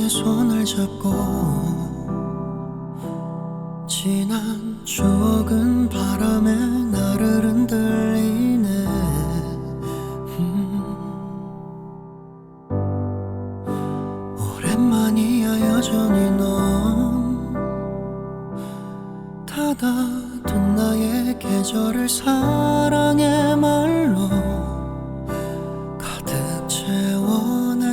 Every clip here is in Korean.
손을 잡고 지난 추억은 바람에 나를 흔들리네. 오랜만이야 여전히 넌 닫아둔 나의 계절을 사랑의 말로 가득 채워내.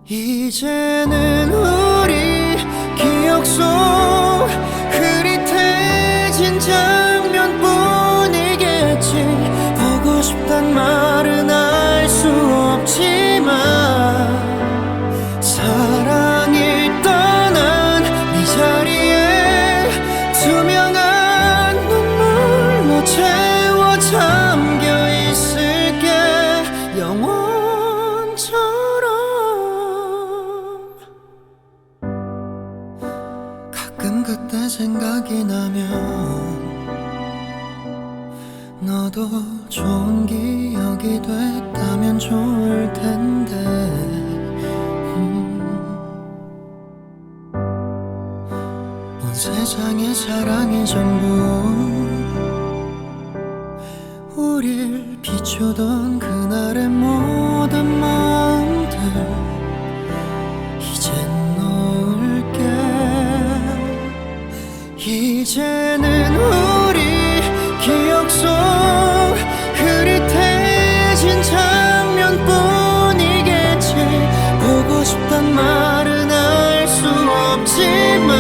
이제는 우리 기억 속 흐릿해진 장면뿐이겠지. 보고 싶단 말은 할 수 없지만 사랑이 떠난 네 자리에 투명한 눈물로 채워 잠겨 있을게. 영원처럼 가끔 그때 생각이 나면 너도 좋은 기억이 됐다면 좋을 텐데. 온 세상의 사랑이 전부 우릴 비추던 그날의 모든 마음들 이젠 놓을게. 이제는 우리 기억 속 흐릿해진 장면뿐이겠지. 보고 싶단 말은 할 수 없지만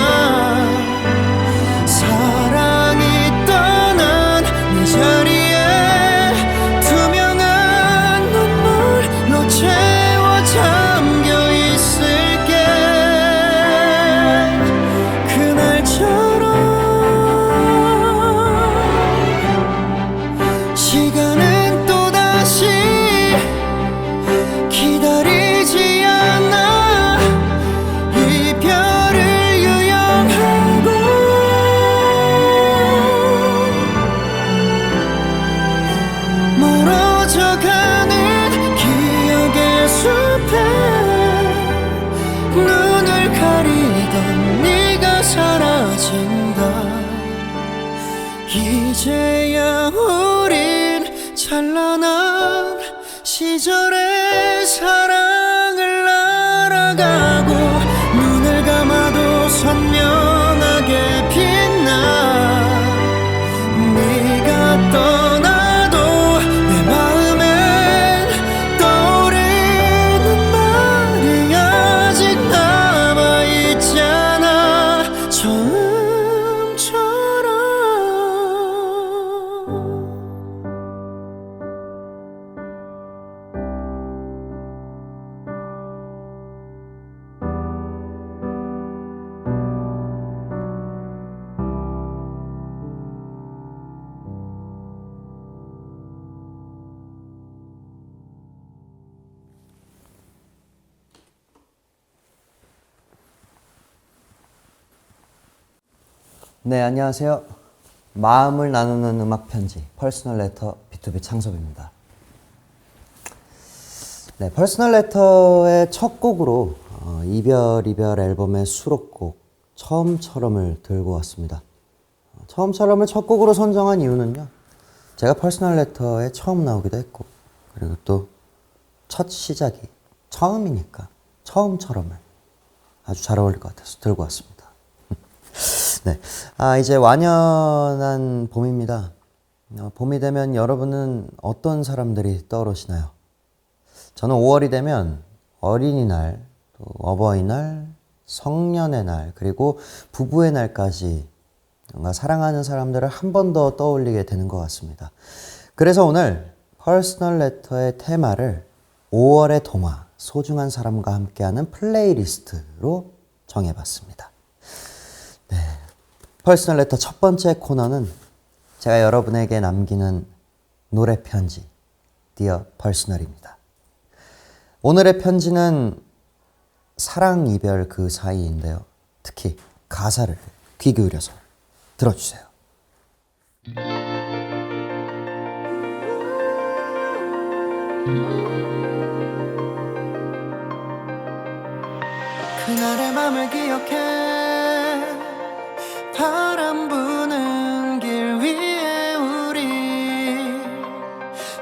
사랑이 떠난 네 자리에 투명한 눈물로 채워 잠겨 있을게. 그날처럼 시간은 또다시 기다리지 않아. 이별을 유연하고 멀어져가는 기억의 숲에 눈을 가리던 네가 사라진다. 이제야 우린 찬란한 시절의 사랑을 알아가고 눈을 감아도 선명하게 빛나. 네가 떠나도 내 마음엔 떠오르는 말이 아직 남아있잖아. 처음처럼. 네, 안녕하세요. 마음을 나누는 음악 편지 퍼스널 레터 B2B 창섭입니다. 네, 퍼스널 레터의 첫 곡으로 이별 앨범의 수록곡 처음처럼을 들고 왔습니다. 처음처럼을 첫 곡으로 선정한 이유는요, 제가 퍼스널 레터에 처음 나오기도 했고, 그리고 또 첫 시작이 처음이니까 처음처럼을 아주 잘 어울릴 것 같아서 들고 왔습니다. 네, 이제 완연한 봄입니다. 봄이 되면 여러분은 어떤 사람들이 떠오르시나요? 저는 5월이 되면 어린이날, 또 어버이날, 성년의 날, 그리고 부부의 날까지 뭔가 사랑하는 사람들을 한 번 더 떠올리게 되는 것 같습니다. 그래서 오늘 퍼스널 레터의 테마를 5월의 동화, 소중한 사람과 함께하는 플레이리스트로 정해봤습니다. 네, 퍼스널 레터 첫 번째 코너는 제가 여러분에게 남기는 노래 편지, Dear Personal입니다. 오늘의 편지는 사랑, 이별 그 사이인데요. 특히 가사를 귀 기울여서 들어주세요. 그날의 맘을 기억해 바람 부는 길 위에 우리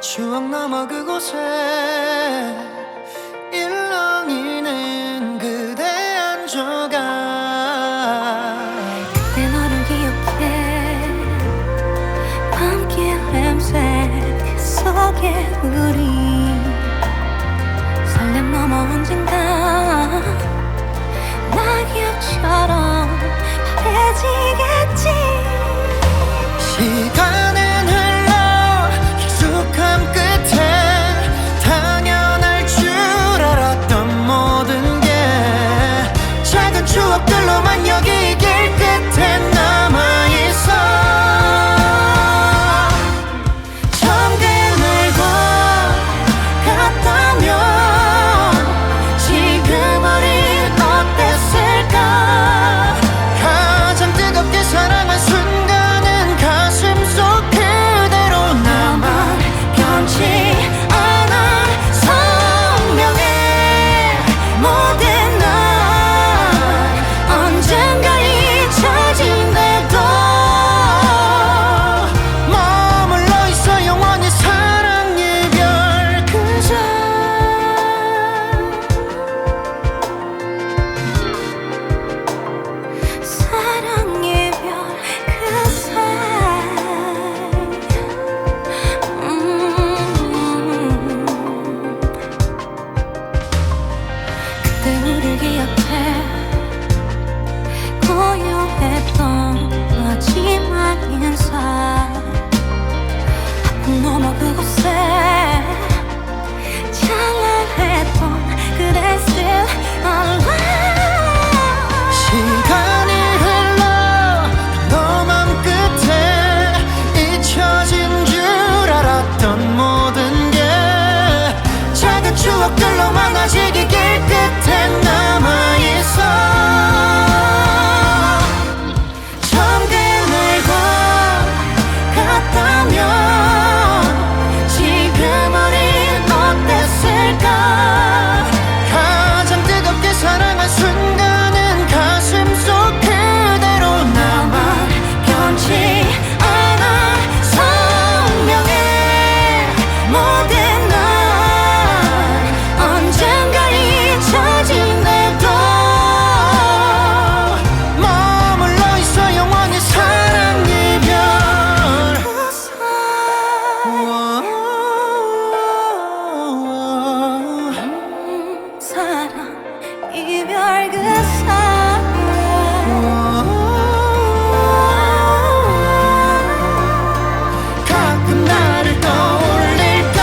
추억 넘어 그곳에 일렁이는 그대 한 조각 내 너를 기억해 밤길 냄새 그 속에 우리 설렘 넘어 언젠가 낙엽처럼 바래지겠지 시간은 흘러 익숙함 끝에 당연할 줄 알았던 모든 게 작은 추억들로만 여기 길 끝에 남아있어 처음 그날과 같다면 지금 우린 어땠을까 가장 뜨겁게 사랑한 순간은 가슴 속 그대로 남아 변치 않아 선명해 모든 날 언젠가 잊혀진대도 머물러 있어 영원히 사랑 이별 그 사이 사랑 이별 그 사이 그때 우릴 기억해 고요했던 마지막 인사 한풍 넘어 그곳에 찬란했던 그대 still alive 시간이 흘러 너 맘 끝에 잊혀진 줄 알았던 모든 게 작은 추억들로만 아직 이 길 끝에 남아있어 처음 그날과 같다면 지금 우린 어땠을까 가장 뜨겁게 사랑한 순간은 가슴 속 그대로 남아 변치 않아 선명해 모든 날 언젠가 잊혀진대도 머물러 있어 영원히 사랑 이별 그 사이 사랑 이별 그 사이 가끔 나를 떠올릴까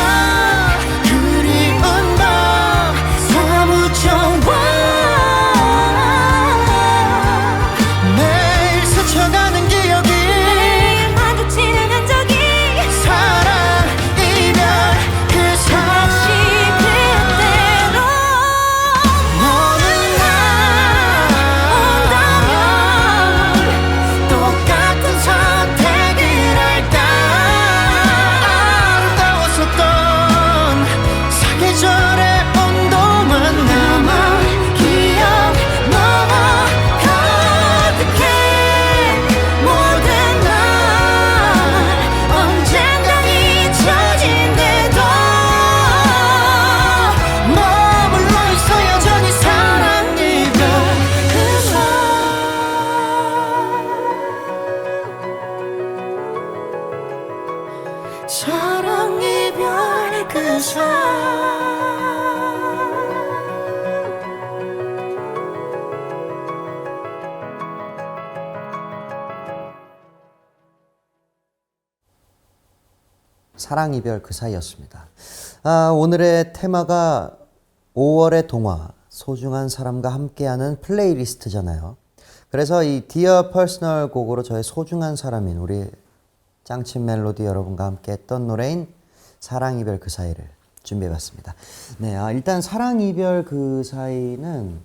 그리운 밤 사무쳐와 매일 스쳐가는 기억이 마주치는 흔적이 사랑 이별 그 다시 사이 그때로 오는 날 온다면 똑같은 선택을 할까 아름다웠었던 사계절의 온도만 남아 기억 넘어 가득해 모든 날 언젠가 잊혀진대도 머물러 있어 여전히 사랑 이별 그 사이 사랑 이별 그 사이 사랑 이별 그 사이였습니다. 오늘의 테마가 5월의 동화, 소중한 사람과 함께하는 플레이리스트잖아요. 그래서 이 디어 퍼스널 곡으로 저의 소중한 사람인 우리 짱친 멜로디 여러분과 함께 했던 노래인 사랑 이별 그 사이를 준비해봤습니다. 네, 일단 사랑 이별 그 사이는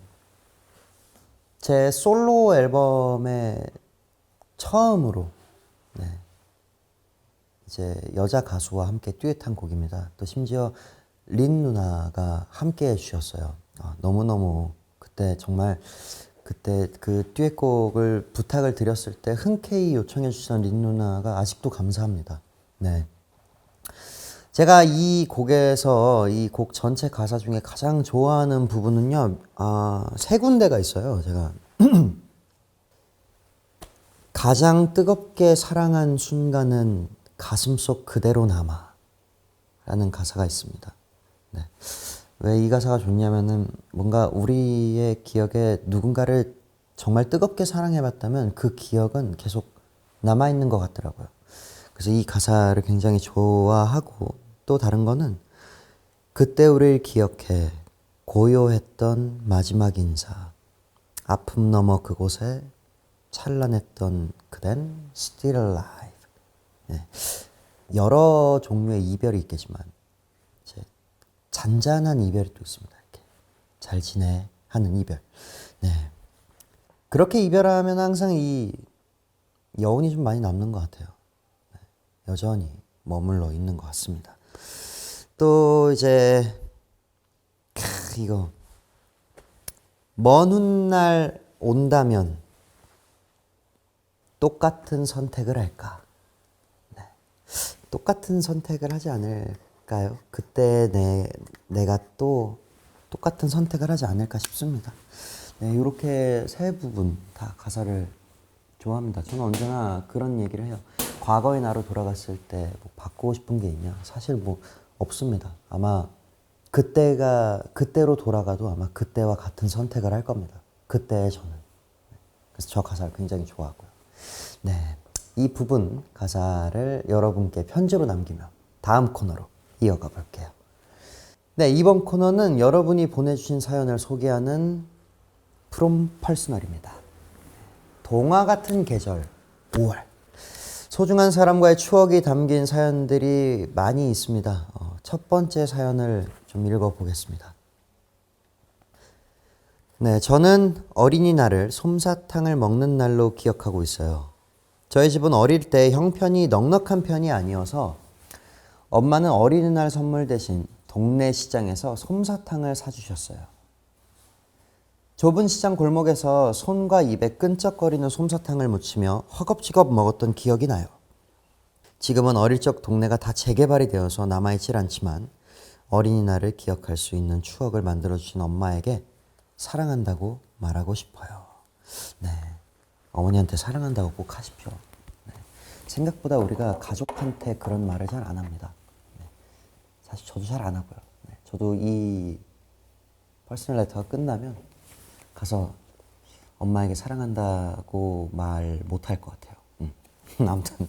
제 솔로 앨범에 처음으로 이제 여자 가수와 함께 듀엣한 곡입니다. 또 심지어 린 누나가 함께 해주셨어요. 너무너무 그때 정말 그때 그 듀엣곡을 부탁을 드렸을 때 흔쾌히 요청해 주신 린 누나가 아직도 감사합니다. 네. 제가 이 곡에서 이 곡 전체 가사 중에 가장 좋아하는 부분은요, 세 군데가 있어요. 제가 가장 뜨겁게 사랑한 순간은 가슴속 그대로 남아 라는 가사가 있습니다. 네. 왜 이 가사가 좋냐면은 뭔가 우리의 기억에 누군가를 정말 뜨겁게 사랑해봤다면 그 기억은 계속 남아있는 것 같더라고요. 그래서 이 가사를 굉장히 좋아하고 또 다른 거는 그때 우리를 기억해 고요했던 마지막 인사 아픔 너머 그곳에 찬란했던 그댄 still alive. 네. 여러 종류의 이별이 있겠지만 이제 잔잔한 이별이 또 있습니다. 이렇게 잘 지내 하는 이별. 네. 그렇게 이별하면 항상 이 여운이 좀 많이 남는 것 같아요. 네. 여전히 머물러 있는 것 같습니다. 또 이제 이거 먼 훗날 온다면 똑같은 선택을 할까? 네. 똑같은 선택을 하지 않을까요? 그때 내가 또 똑같은 선택을 하지 않을까 싶습니다. 네, 이렇게 세 부분 다 가사를 좋아합니다. 저는 언제나 그런 얘기를 해요. 과거의 나로 돌아갔을 때 뭐 바꾸고 싶은 게 있냐? 사실 뭐 없습니다. 아마 그때로 돌아가도 아마 그때와 같은 선택을 할 겁니다. 그때의 저는. 그래서 저 가사를 굉장히 좋아하고요. 네, 이 부분 가사를 여러분께 편지로 남기며 다음 코너로 이어가 볼게요. 네, 이번 코너는 여러분이 보내주신 사연을 소개하는 From Personal입니다. 동화 같은 계절 5월. 소중한 사람과의 추억이 담긴 사연들이 많이 있습니다. 첫 번째 사연을 좀 읽어보겠습니다. 네, 저는 어린이날을 솜사탕을 먹는 날로 기억하고 있어요. 저희 집은 어릴 때 형편이 넉넉한 편이 아니어서 엄마는 어린이날 선물 대신 동네 시장에서 솜사탕을 사주셨어요. 좁은 시장 골목에서 손과 입에 끈적거리는 솜사탕을 묻히며 허겁지겁 먹었던 기억이 나요. 지금은 어릴 적 동네가 다 재개발이 되어서 남아있질 않지만 어린이날을 기억할 수 있는 추억을 만들어주신 엄마에게 사랑한다고 말하고 싶어요. 네, 어머니한테 사랑한다고 꼭 하십시오. 네, 생각보다 우리가 가족한테 그런 말을 잘 안 합니다. 네, 사실 저도 잘 안 하고요. 네, 저도 이 퍼스널 레터가 끝나면 가서 엄마에게 사랑한다고 말 못할 것 같아요. 아무튼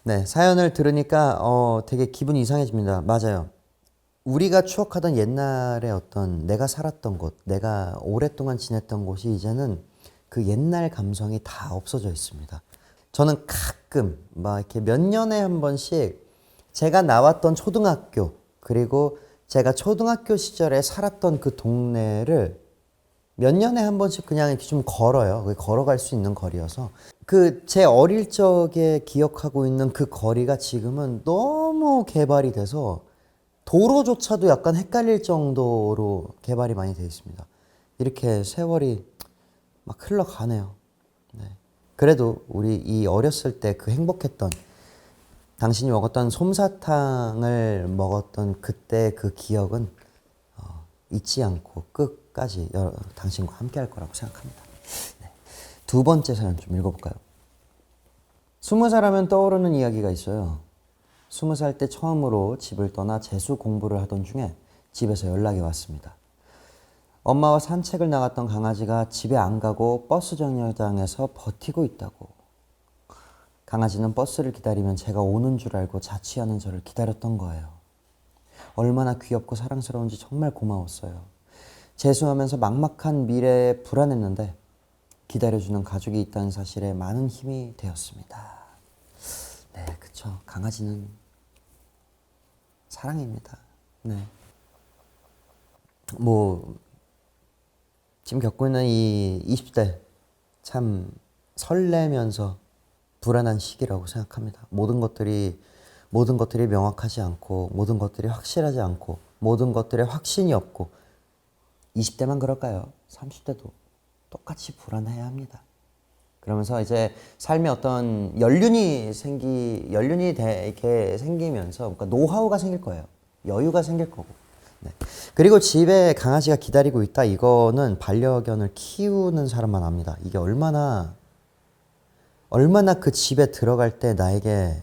네, 사연을 들으니까 되게 기분이 이상해집니다. 맞아요. 우리가 추억하던 옛날의 어떤 내가 살았던 곳, 내가 오랫동안 지냈던 곳이 이제는 그 옛날 감성이 다 없어져 있습니다. 저는 가끔 막 이렇게 몇 년에 한 번씩 제가 나왔던 초등학교, 그리고 제가 초등학교 시절에 살았던 그 동네를 몇 년에 한 번씩 그냥 이렇게 좀 걸어요. 걸어갈 수 있는 거리여서 그 제 어릴 적에 기억하고 있는 그 거리가 지금은 너무 개발이 돼서 도로조차도 약간 헷갈릴 정도로 개발이 많이 되어 있습니다. 이렇게 세월이 막 흘러가네요. 네. 그래도 우리 이 어렸을 때 그 행복했던 당신이 먹었던 솜사탕을 먹었던 그때 그 기억은 잊지 않고 끝까지 당신과 함께 할 거라고 생각합니다. 네. 두 번째 사연 좀 읽어볼까요? 20살 하면 떠오르는 이야기가 있어요. 20살 때 처음으로 집을 떠나 재수 공부를 하던 중에 집에서 연락이 왔습니다. 엄마와 산책을 나갔던 강아지가 집에 안 가고 버스 정류장에서 버티고 있다고. 강아지는 버스를 기다리면 제가 오는 줄 알고 자취하는 저를 기다렸던 거예요. 얼마나 귀엽고 사랑스러운지 정말 고마웠어요. 재수하면서 막막한 미래에 불안했는데 기다려주는 가족이 있다는 사실에 많은 힘이 되었습니다. 네, 그쵸. 강아지는 사랑입니다. 네. 뭐 지금 겪고 있는 이 20대 참 설레면서 불안한 시기라고 생각합니다. 모든 것들이 모든 것들이 명확하지 않고 모든 것들이 확실하지 않고 모든 것들에 확신이 없고 20대만 그럴까요? 30대도 똑같이 불안해야 합니다. 그러면서 이제 삶에 어떤 이렇게 생기면서 그러니까 노하우가 생길 거예요. 여유가 생길 거고. 네. 그리고 집에 강아지가 기다리고 있다. 이거는 반려견을 키우는 사람만 압니다. 이게 얼마나 그 집에 들어갈 때 나에게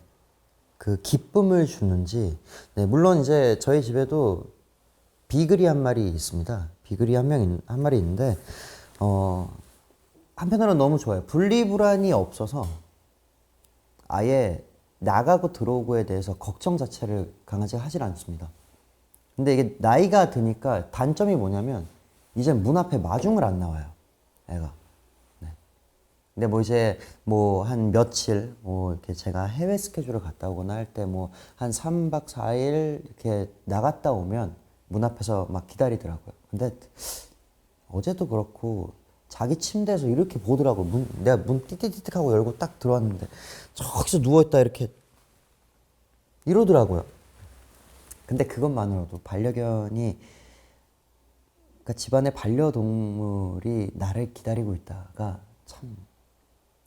그 기쁨을 주는지. 네, 물론 이제 저희 집에도 비글이 한 마리 있습니다. 비글이 한 마리 있는데 한편으로는 너무 좋아요. 분리불안이 없어서 아예 나가고 들어오고에 대해서 걱정 자체를 강아지가 하질 않습니다. 근데 이게 나이가 드니까 단점이 뭐냐면 이제 문 앞에 마중을 안 나와요, 애가. 네. 근데 뭐 이제 뭐 한 며칠 뭐 이렇게 제가 해외 스케줄을 갔다 오거나 할 때 뭐 한 3박 4일 이렇게 나갔다 오면 문 앞에서 막 기다리더라고요. 근데 어제도 그렇고 자기 침대에서 이렇게 보더라고. 내가 문 띠띠띠띠하고 열고 딱 들어왔는데 저기서 누워있다 이렇게 이러더라고요. 근데 그것만으로도 반려견이, 그러니까 집안의 반려동물이 나를 기다리고 있다가 참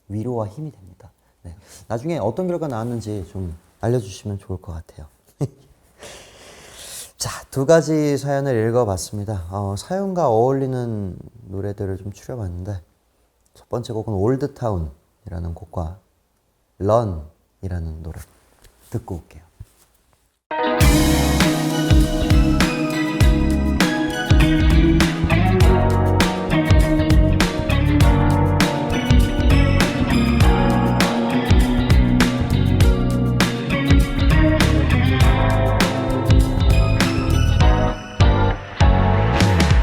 위로와 힘이 됩니다. 네. 나중에 어떤 결과 나왔는지 좀 알려주시면 좋을 것 같아요. 자, 2가지 사연을 읽어봤습니다. 사연과 어울리는 노래들을 좀 추려봤는데 첫 번째 곡은 올드타운이라는 곡과 런이라는 노래 듣고 올게요.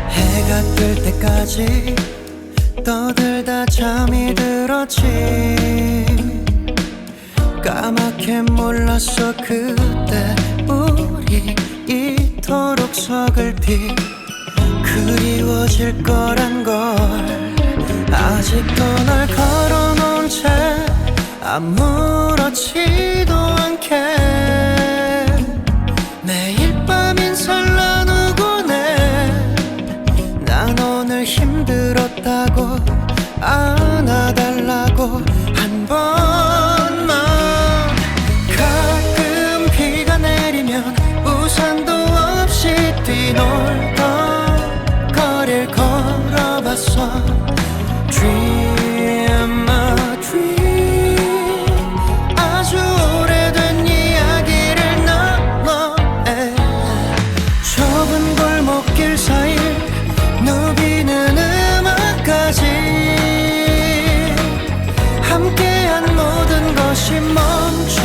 해가 뜰 때까지 떠들다 잠이 들었지. 까맣게 몰랐어 그때 우리 이토록 서글피 그리워질 거란 걸. 아직도 널 걸어놓은 채 아무렇지도 않게 매일 밤 인사를 나누곤 해. 난 오늘 힘들었다고 안아달라고 한 번만. 가끔 비가 내리면 우산도 없이 뛰놀던 거리를 걸어봤어. Dream a dream. 아주 오래된 이야기를 넘어해. 좁은 골목길 사이 누비는 음악까지 함께한 모든 것이 멈춰.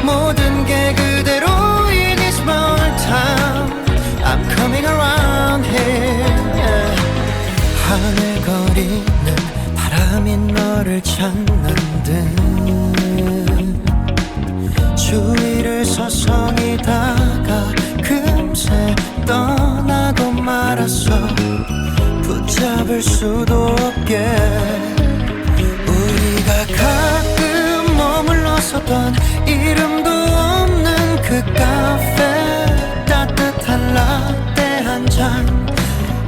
모든 게 그대로 in this small town. I'm coming around here. 하늘거리는 바람이 너를 찾는 듯 주위를 서성이다가 금세 떠나고 말았어. 붙잡을 수도 없게 우리가 가끔 머물렀었던 이름도 없는 그 카페. 따뜻한 라떼 한 잔.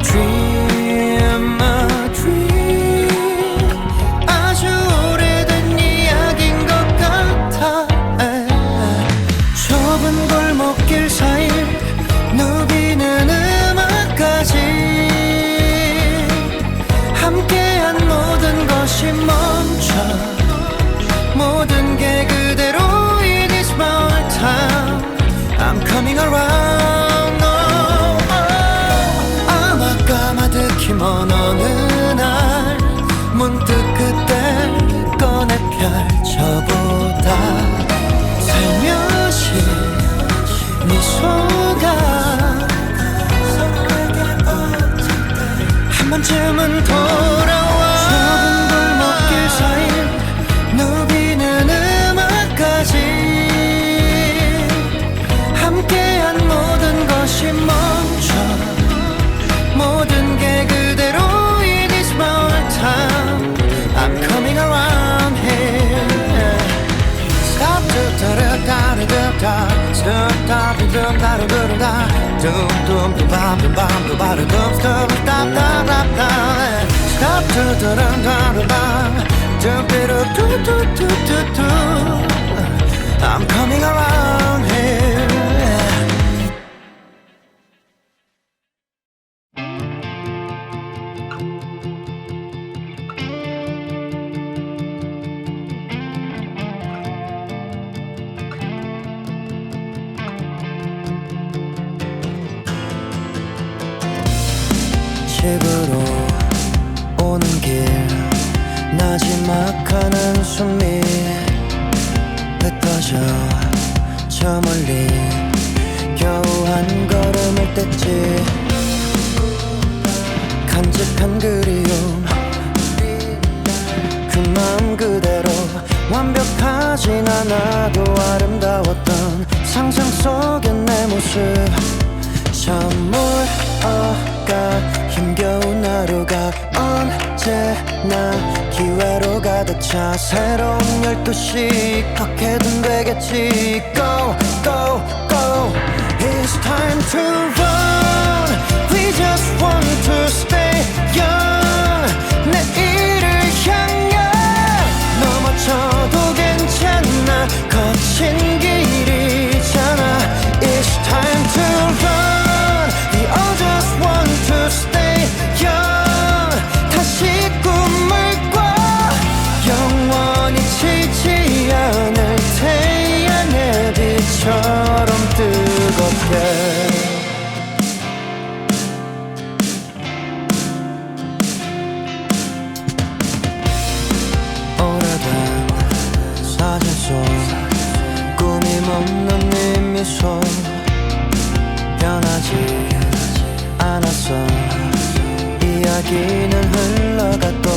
Dream a dream. 아주 오래된 이야기인 것 같아. 좁은 골목길 사이 누비는 음악까지 함께한 모든 것이 멈춰. 모든 게 그대로 in this small town. I'm coming around. Oh, oh. 아마 까마득히 먼 어느 날 문득 그댈 꺼내 펼쳐보다 살며시 미소가 한 번쯤은 돌아와. 좁은 골목길 사이 누비는 음악까지 함께한 모든 것이 멈춰. 모든 게 그대로 in this small town. I'm coming around here. Stop to 스타 스타 듬 다루 두루다 둠둠 둠밤 둠밤 두바루 둠 스톱 스탑 다랍다 스탑 두두름 다루밤 둠비루 두두두두두 I'm coming around here 집으로 오는 길 나지막한 숨이 흩어져 저 멀리 겨우 한 걸음을 뗐지 간직한 그리움 그 마음 그대로 완벽하진 않아도 아름다웠던 상상 속의 내 모습 선물어가 힘겨운 하루가 언제나 기회로 가득 차 새로운 12시 어떻게든 되겠지 Go go go It's time to run We just want to stay young 내일을 향해 넘어져도 괜찮아 거친 길이잖아 It's time to run We all just want to stay young 다시 꿈을 꿔 영원히 지지 않을 태양의 빛처럼 뜨겁게 오래된 사진 속 꾸밈 없는 네 미소 변하지 않았어 이야기는 흘러가도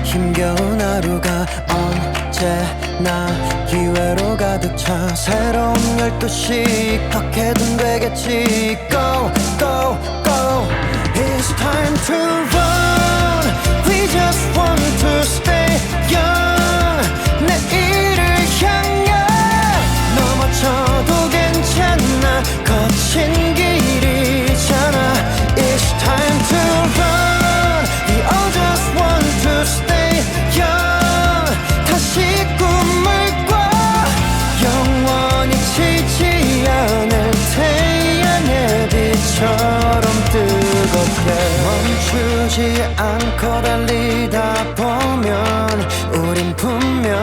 힘겨운 하루가 언제나 기회로 가득 차 새로운 12시 어떻게든 되겠지 Go go go It's time to run We just want to stay young 내일을 향해 넘어져도 괜찮아 거친 길이잖아 It's time to run We all just want to stay young 다시 꿈을 꿔 영원히 지지 않을 태양의 빛처럼 뜨겁게 멈추지 않고 달리다 보면 우린 분명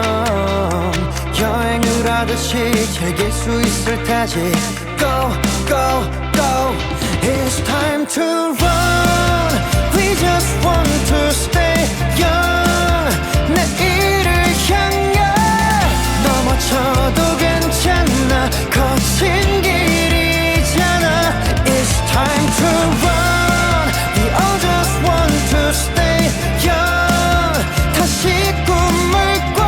여행을 하듯이 즐길 수 있을 테지 Go go go It's time to run We just want to stay young 내일을 향해 넘어져도 괜찮아 거친 길이잖아 It's time to run We all just want to stay young 다시 꿈을 꿔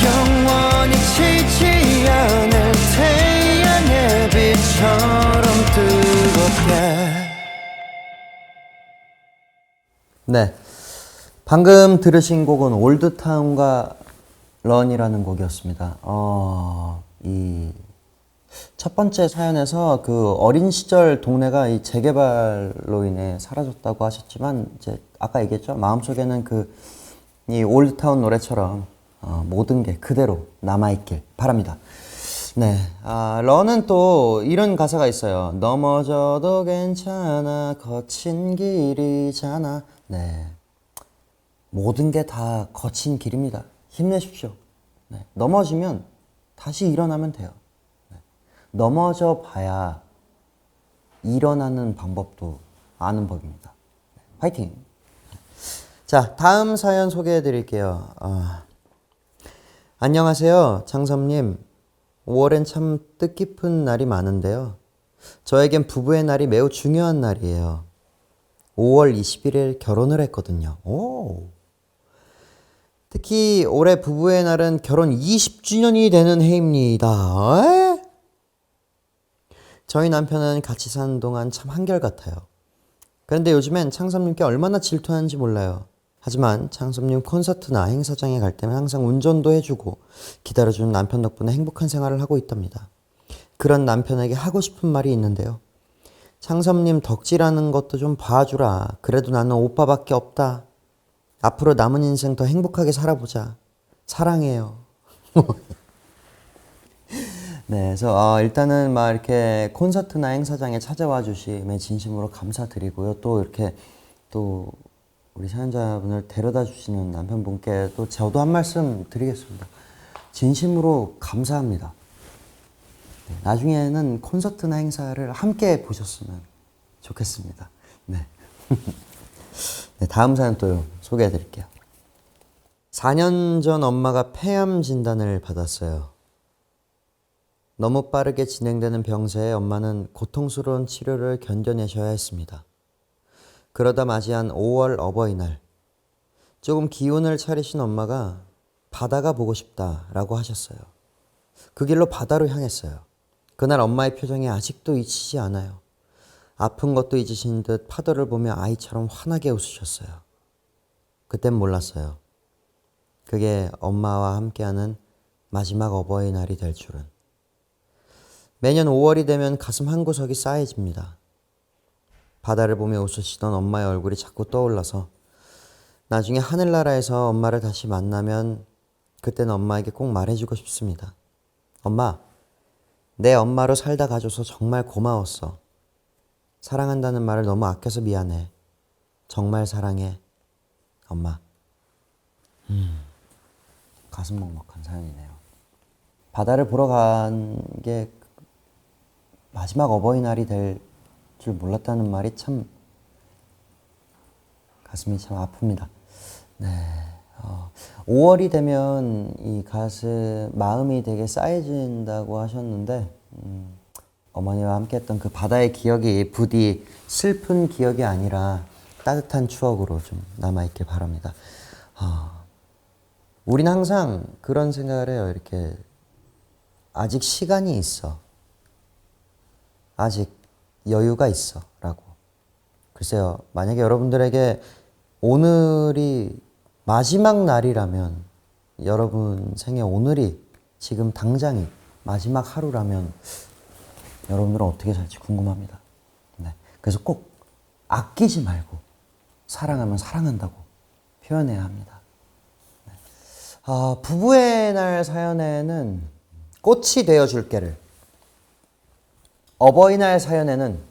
영원히 지지 않을 태양의 빛처럼 뜨겁게 네, 방금 들으신 곡은 올드타운과 런이라는 곡이었습니다. 이 첫 번째 사연에서 그 어린 시절 동네가 이 재개발로 인해 사라졌다고 하셨지만 이제 아까 얘기했죠. 마음속에는 그 이 올드타운 노래처럼 모든 게 그대로 남아있길 바랍니다. 네, 런은 또 이런 가사가 있어요. 넘어져도 괜찮아 거친 길이잖아. 네, 모든 게 다 거친 길입니다. 힘내십시오. 네, 넘어지면 다시 일어나면 돼요. 네, 넘어져 봐야 일어나는 방법도 아는 법입니다. 네, 화이팅! 자, 다음 사연 소개해 드릴게요. 안녕하세요, 장섭님. 5월엔 참 뜻깊은 날이 많은데요. 저에겐 부부의 날이 매우 중요한 날이에요. 5월 21일 결혼을 했거든요. 오. 특히 올해 부부의 날은 결혼 20주년이 되는 해입니다. 에? 저희 남편은 같이 사는 동안 참 한결같아요. 그런데 요즘엔 창섭님께 얼마나 질투하는지 몰라요. 하지만 창섭님 콘서트나 행사장에 갈 때면 항상 운전도 해주고 기다려주는 남편 덕분에 행복한 생활을 하고 있답니다. 그런 남편에게 하고 싶은 말이 있는데요. 창섭님 덕질하는 것도 좀 봐주라. 그래도 나는 오빠밖에 없다. 앞으로 남은 인생 더 행복하게 살아보자. 사랑해요. 네, 그래서 일단은 막 이렇게 콘서트나 행사장에 찾아와 주심에 진심으로 감사드리고요. 또 이렇게 또 우리 사연자분을 데려다 주시는 남편분께 또 저도 한 말씀 드리겠습니다. 진심으로 감사합니다. 네, 나중에는 콘서트나 행사를 함께 보셨으면 좋겠습니다. 네. 네, 다음 사연 또 소개해 드릴게요. 4년 전 엄마가 폐암 진단을 받았어요. 너무 빠르게 진행되는 병세에 엄마는 고통스러운 치료를 견뎌내셔야 했습니다. 그러다 맞이한 5월 어버이날, 조금 기운을 차리신 엄마가 바다가 보고 싶다라고 하셨어요. 그 길로 바다로 향했어요. 그날 엄마의 표정이 아직도 잊히지 않아요. 아픈 것도 잊으신 듯 파도를 보며 아이처럼 환하게 웃으셨어요. 그땐 몰랐어요. 그게 엄마와 함께하는 마지막 어버이날이 될 줄은. 매년 5월이 되면 가슴 한구석이 싸해집니다. 바다를 보며 웃으시던 엄마의 얼굴이 자꾸 떠올라서 나중에 하늘나라에서 엄마를 다시 만나면 그때는 엄마에게 꼭 말해주고 싶습니다. 엄마, 내 엄마로 살다 가줘서 정말 고마웠어. 사랑한다는 말을 너무 아껴서 미안해. 정말 사랑해. 엄마. 가슴 먹먹한 사연이네요. 바다를 보러 간 게 마지막 어버이날이 될 줄 몰랐다는 말이 참 가슴이 참 아픕니다. 네, 5월이 되면 이 가슴 마음이 되게 쌓여진다고 하셨는데 어머니와 함께했던 그 바다의 기억이 부디 슬픈 기억이 아니라 따뜻한 추억으로 좀 남아있길 바랍니다. 우리는 항상 그런 생각을 해요. 이렇게 아직 시간이 있어. 아직 여유가 있어 라고. 글쎄요, 만약에 여러분들에게 오늘이 마지막 날이라면, 여러분 생에 오늘이 지금 당장이 마지막 하루라면 여러분들은 어떻게 살지 궁금합니다. 네. 그래서 꼭 아끼지 말고 사랑하면 사랑한다고 표현해야 합니다. 네. 부부의 날 사연에는 꽃이 되어줄게를, 어버이날 사연에는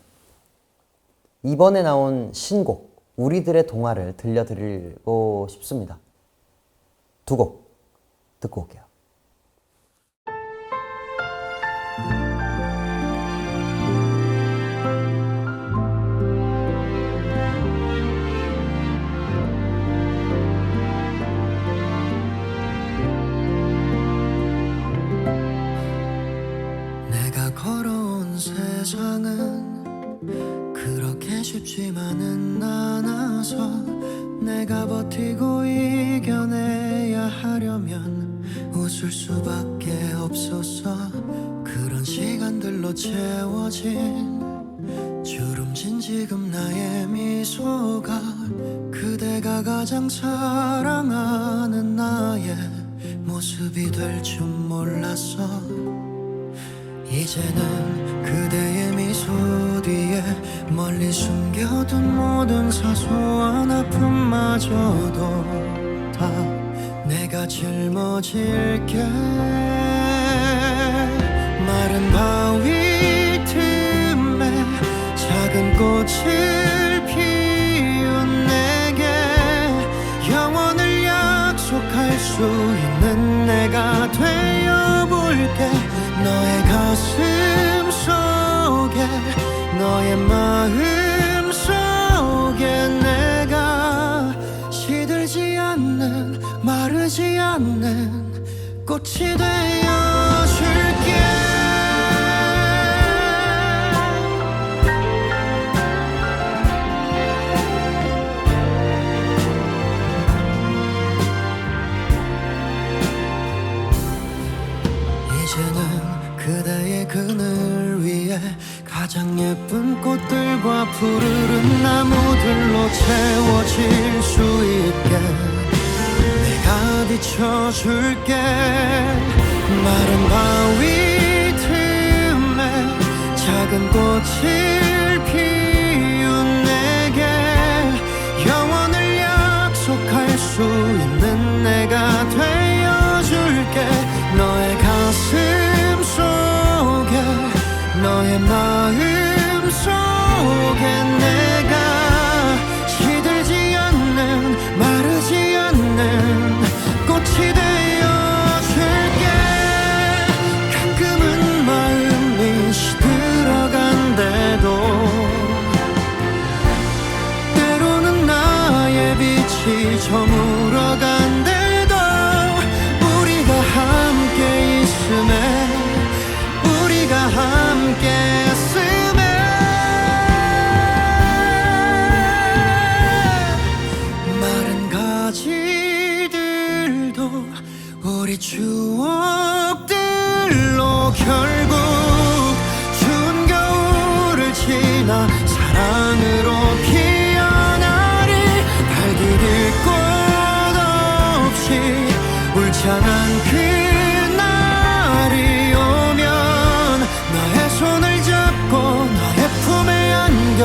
이번에 나온 신곡 우리들의 동화를 들려드리고 싶습니다. 두 곡 듣고 올게요. 내가 걸어온 세상은 그렇게 쉽지만은 않아서 내가 버티고 이겨내야 하려면 웃을 수밖에 없었어. 그런 시간들로 채워진 주름진 지금 나의 미소가 그대가 가장 사랑하는 나의 모습이 될 줄 몰랐어. 이제는 그대의 미소 뒤에 멀리 숨겨둔 모든 사소한 아픔마저도 다 내가 짊어질게. 마른 바위 틈에 작은 꽃을 피운 내게 영원을 약속할 수 있는 내가 되어볼게. 너의 가슴 속에 너의 마음 속에 내가 시들지 않는 마르지 않는 꽃이 되어줄게. 이제는 그대의 그늘 위에 가장 예쁜 꽃들과 푸르른 나무들로 채워질 수 있게 내가 비춰줄게. 마른 바위 틈에 작은 꽃을 피운 내게 영원을 약속할 수 있는 내가 되어줄게. 너의 가슴 속에 너의 마음 속에 내가 시들지 않는 마르지 않는 꽃이 되어줄게. 가끔은 마음이 시들어간대도 때로는 나의 빛이 저물어간대도 우리가 함께 있음에 우리가 함께 있음에 마른 가지들도 우리 추억들로 결국 추운 겨울을 지나 사랑으로 피어나리. 발디딜 곳 없이 울창한 그날이 오면 나의 손을 잡고 나의 품에 안겨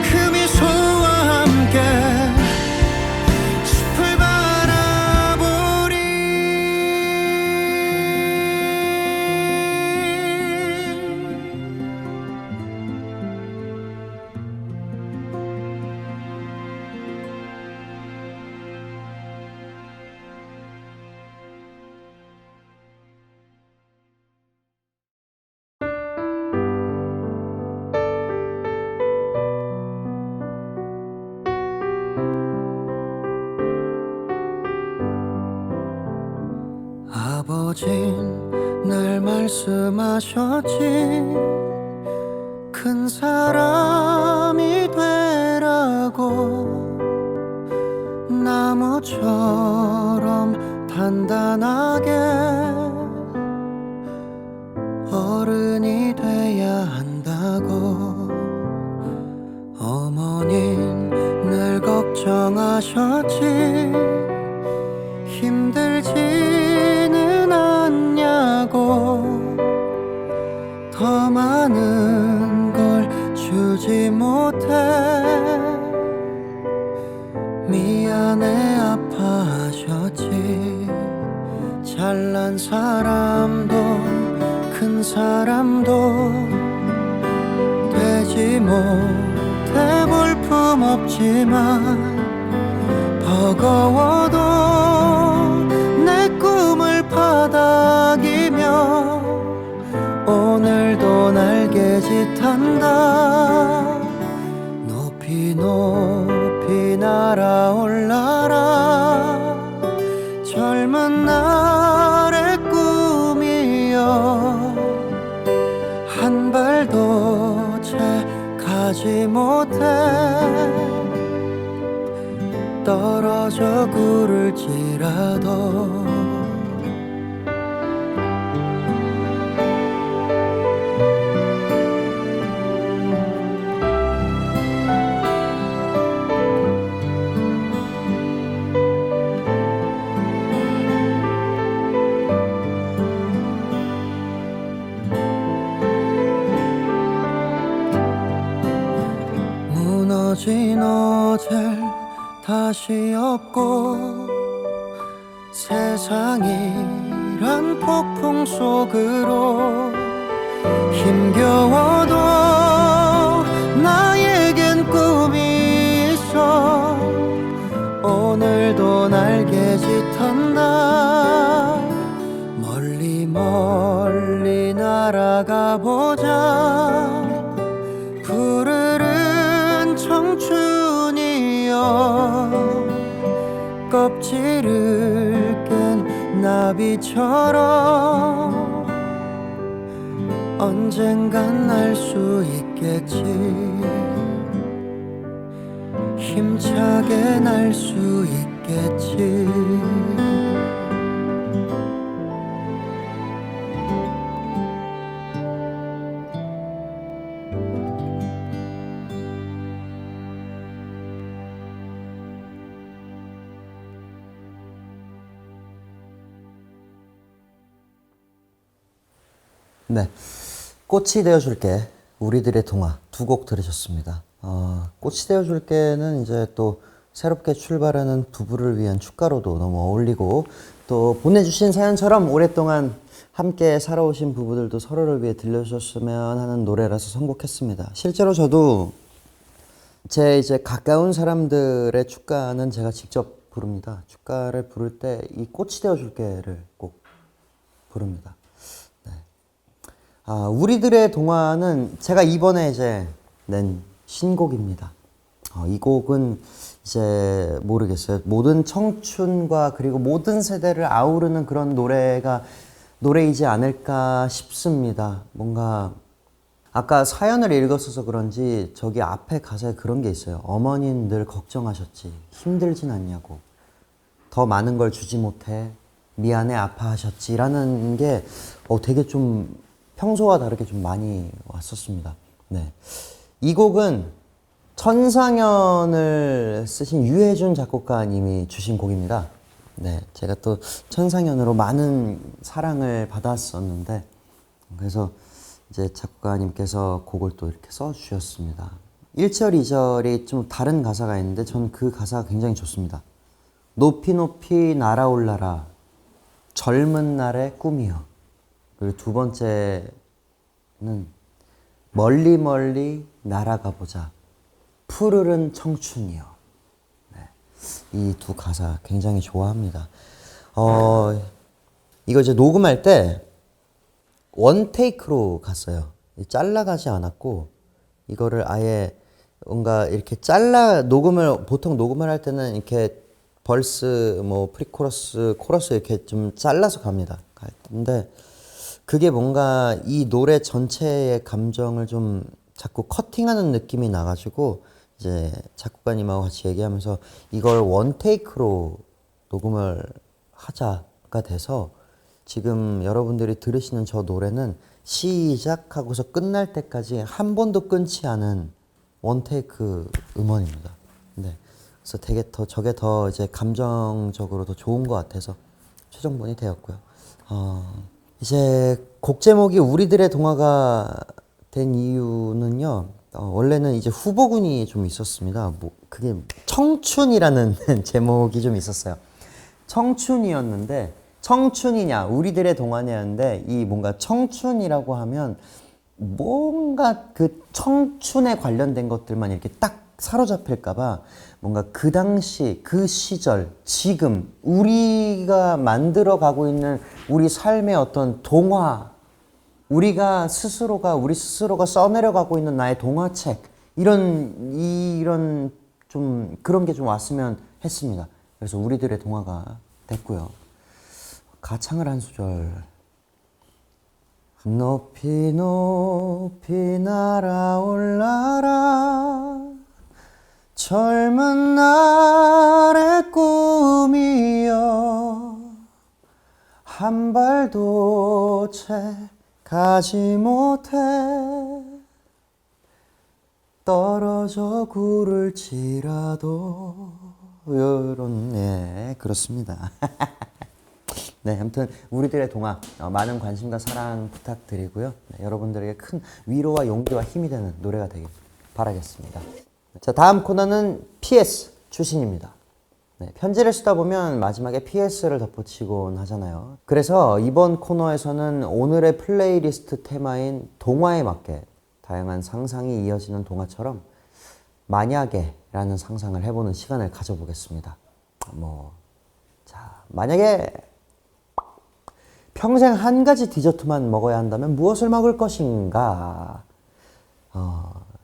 그 미소와 함께 숲을 바라보리. 아버진 늘 말씀하셨지. 큰 사람이 되라고 나무처럼 단단하게 어른이 돼야 한다고. 어머님 늘 걱정하셨지. 힘들지는 않냐고. 더 많은 걸 주지 못해 미안해 아파하셨지. 잘난 사람도 큰 사람도 되지 못해 볼품 없지만 버거워도 내 꿈을 파닥이며 오늘도 날개짓한다. 높이 높이 날아올라라. 젊은 날의 꿈이여 한 발도 채 가지 못해 떨어져 구를지라도. 무너진 어제 다시 없고 세상이란 폭풍 속으로 힘겨워도 나에겐 꿈이 있어. 오늘도 날개짓한다. 멀리 멀리 날아가 보자. 푸르른 청춘이여 껍질을 깬 나비처럼 언젠간 날 수 있겠지. 힘차게 날 수 있겠지. 네, 꽃이 되어줄게 우리들의 동화 두 곡 들으셨습니다. 꽃이 되어줄게는 이제 또 새롭게 출발하는 부부를 위한 축가로도 너무 어울리고 또 보내주신 사연처럼 오랫동안 함께 살아오신 부부들도 서로를 위해 들려주셨으면 하는 노래라서 선곡했습니다. 실제로 저도 제 이제 가까운 사람들의 축가는 제가 직접 부릅니다. 축가를 부를 때 이 꽃이 되어줄게를 꼭 부릅니다. 네. 우리들의 동화는 제가 이번에 이제 낸 신곡입니다. 이 곡은 이제 모르겠어요. 모든 청춘과 그리고 모든 세대를 아우르는 그런 노래이지 않을까 싶습니다. 뭔가 아까 사연을 읽었어서 그런지 저기 앞에 가사에 그런 게 있어요. 어머니는 늘 걱정하셨지. 힘들진 않냐고. 더 많은 걸 주지 못해. 미안해 아파하셨지. 라는 게 되게 좀 평소와 다르게 좀 많이 왔었습니다. 네. 이 곡은 천상연을 쓰신 유해준 작곡가님이 주신 곡입니다. 네. 제가 또 천상연으로 많은 사랑을 받았었는데 그래서 이제 작곡가님께서 곡을 또 이렇게 써주셨습니다. 1절, 2절이 좀 다른 가사가 있는데 전 그 가사가 굉장히 좋습니다. 높이 높이 날아올라라 젊은 날의 꿈이여. 그리고 두 번째는 멀리 멀리 날아가 보자 푸르른 청춘이여. 네. 이 두 가사 굉장히 좋아합니다. 이거 이제 녹음할 때 원테이크로 갔어요. 잘라가지 않았고 이거를 아예 뭔가 이렇게 보통 녹음을 할 때는 이렇게 벌스 뭐 프리코러스 코러스 이렇게 좀 잘라서 갑니다. 근데 그게 뭔가 이 노래 전체의 감정을 좀 자꾸 커팅하는 느낌이 나가지고 이제 작곡가님하고 같이 얘기하면서 이걸 원테이크로 녹음을 하자가 돼서 지금 여러분들이 들으시는 저 노래는 시작하고서 끝날 때까지 한 번도 끊지 않은 원테이크 음원입니다. 네. 그래서 되게 저게 더 이제 감정적으로 더 좋은 것 같아서 최종본이 되었고요. 이제 곡 제목이 우리들의 동화가 된 이유는요. 원래는 이제 후보군이 좀 있었습니다. 그게 청춘이라는 제목이 좀 있었어요. 청춘이었는데 청춘이냐 우리들의 동화냐였는데 이 뭔가 청춘이라고 하면 뭔가 그 청춘에 관련된 것들만 이렇게 딱 사로잡힐까봐 뭔가 그 당시 그 시절 지금 우리가 만들어가고 있는 우리 삶의 어떤 동화 우리 스스로가 써내려가고 있는 나의 동화책 이런 좀 그런 게 좀 왔으면 했습니다. 그래서 우리들의 동화가 됐고요. 가창을 한 소절. 높이 높이 날아올라라 젊은 날의 꿈이여 한 발도 채 가지 못해 떨어져 구를지라도 요런 그렇습니다. 네, 아무튼 우리들의 동화 많은 관심과 사랑 부탁드리고요. 네, 여러분들에게 큰 위로와 용기와 힘이 되는 노래가 되길 바라겠습니다. 자, 다음 코너는 PS 출신입니다. 네, 편지를 쓰다 보면 마지막에 PS를 덧붙이곤 하잖아요. 그래서 이번 코너에서는 오늘의 플레이리스트 테마인 동화에 맞게 다양한 상상이 이어지는 동화처럼 만약에 라는 상상을 해보는 시간을 가져보겠습니다. 만약에 평생 한 가지 디저트만 먹어야 한다면 무엇을 먹을 것인가?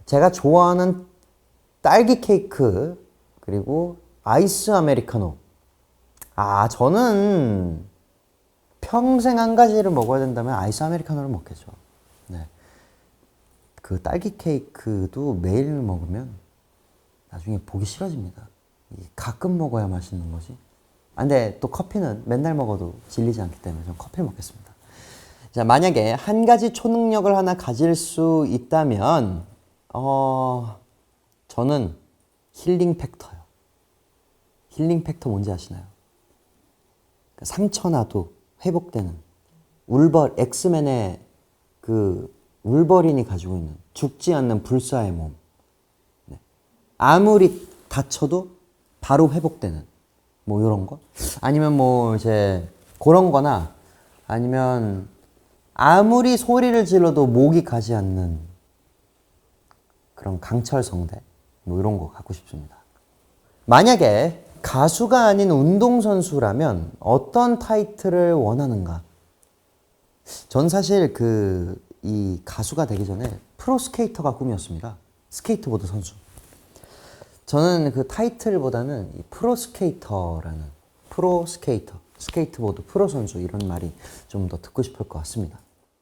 제가 좋아하는 딸기 케이크 그리고 아이스 아메리카노. 저는 평생 한 가지를 먹어야 된다면 아이스 아메리카노를 먹겠죠. 네. 그 딸기 케이크도 매일 먹으면 나중에 보기 싫어집니다. 가끔 먹어야 맛있는 거지. 근데 또 커피는 맨날 먹어도 질리지 않기 때문에 전 커피를 먹겠습니다. 자, 만약에 한 가지 초능력을 하나 가질 수 있다면 저는 힐링 팩터요. 힐링 팩터 뭔지 아시나요? 상처 나도 회복되는 울버 엑스맨의 그 울버린이 가지고 있는 죽지 않는 불사의 몸. 네. 아무리 다쳐도 바로 회복되는 뭐 이런 거. 아니면 뭐 이제 그런 거나 아니면 아무리 소리를 질러도 목이 가지 않는 그런 강철성대 뭐 이런 거 갖고 싶습니다. 만약에 가수가 아닌 운동선수라면 어떤 타이틀을 원하는가? 전 사실 이 가수가 되기 전에 프로스케이터가 꿈이었습니다. 스케이트보드 선수. 저는 그 타이틀보다는 이 프로스케이터라는 프로스케이터, 스케이트보드 프로선수 이런 말이 좀 더 듣고 싶을 것 같습니다.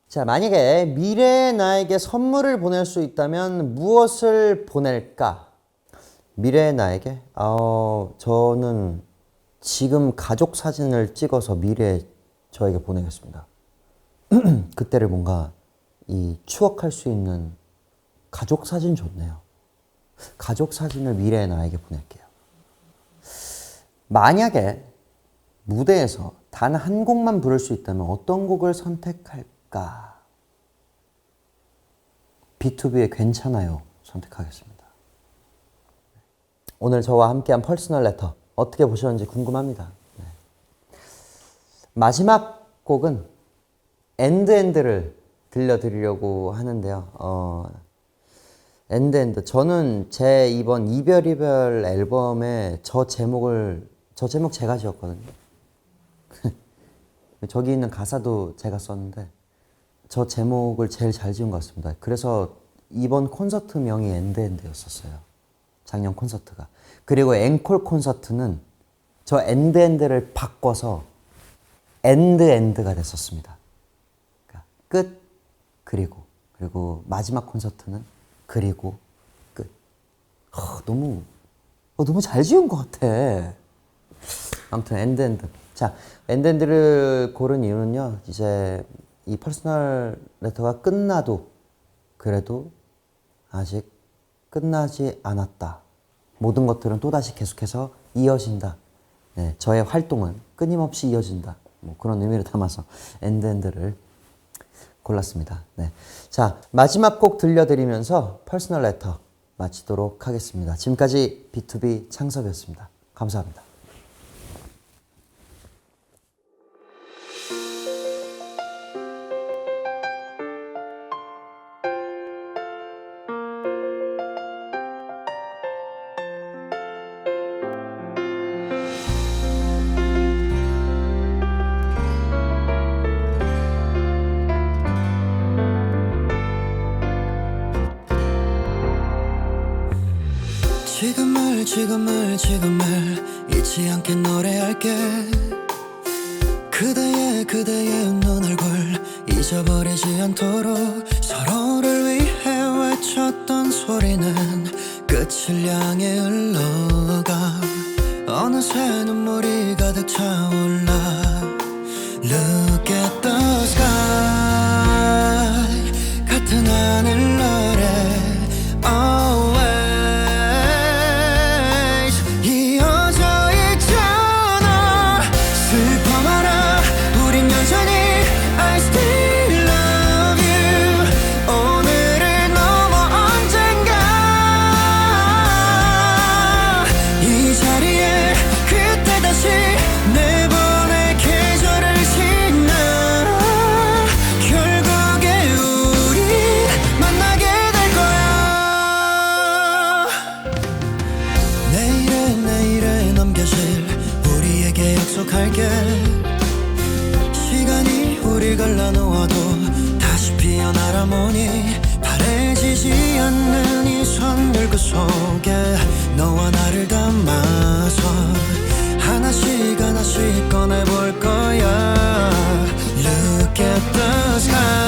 자, 만약에 미래의 나에게 선물을 보낼 수 있다면 무엇을 보낼까? 미래의 나에게? 저는 지금 가족 사진을 찍어서 미래에 저에게 보내겠습니다. 그때를 뭔가 이 추억할 수 있는 가족 사진 좋네요. 가족 사진을 미래의 나에게 보낼게요. 만약에 무대에서 단 한 곡만 부를 수 있다면 어떤 곡을 선택할까? B2B의 괜찮아요 선택하겠습니다. 오늘 저와 함께한 퍼스널 레터 어떻게 보셨는지 궁금합니다. 네. 마지막 곡은 엔드를 들려드리려고 하는데요. 엔드. 저는 제 이번 이별 앨범에 저 제목 제가 지었거든요. 저기 있는 가사도 제가 썼는데 저 제목을 제일 잘 지은 것 같습니다. 그래서 이번 콘서트명이 엔드였었어요. 작년 콘서트가. 그리고 앵콜 콘서트는 저 엔드를 바꿔서 엔드가 됐었습니다. 그러니까 끝, 그리고 마지막 콘서트는 그리고 끝. 너무 잘 지은 것 같아. 아무튼 엔드. 자, 엔드를 고른 이유는요. 이제 이 퍼스널 레터가 끝나도 그래도 아직 끝나지 않았다. 모든 것들은 또다시 계속해서 이어진다. 네, 저의 활동은 끊임없이 이어진다. 뭐 그런 의미를 담아서 엔드를 골랐습니다. 네. 자, 마지막 곡 들려드리면서 퍼스널 레터 마치도록 하겠습니다. 지금까지 B2B 창섭이었습니다. 감사합니다. 지금을 잊지 않게 노래할게. 그대의 눈 얼굴 잊어버리지 않도록 서로를 위해 외쳤던 소리는 끝을 향해 흘러가. 어느새 눈물이 가득 차올라. Look at the sky. 같은 하늘 아래 시간이 우리 갈라놓아도 다시 피어나라 보니 바래지지 않는 이 선율 속에 너와 나를 담아서 하나씩 꺼내볼 거야. Look at the sky.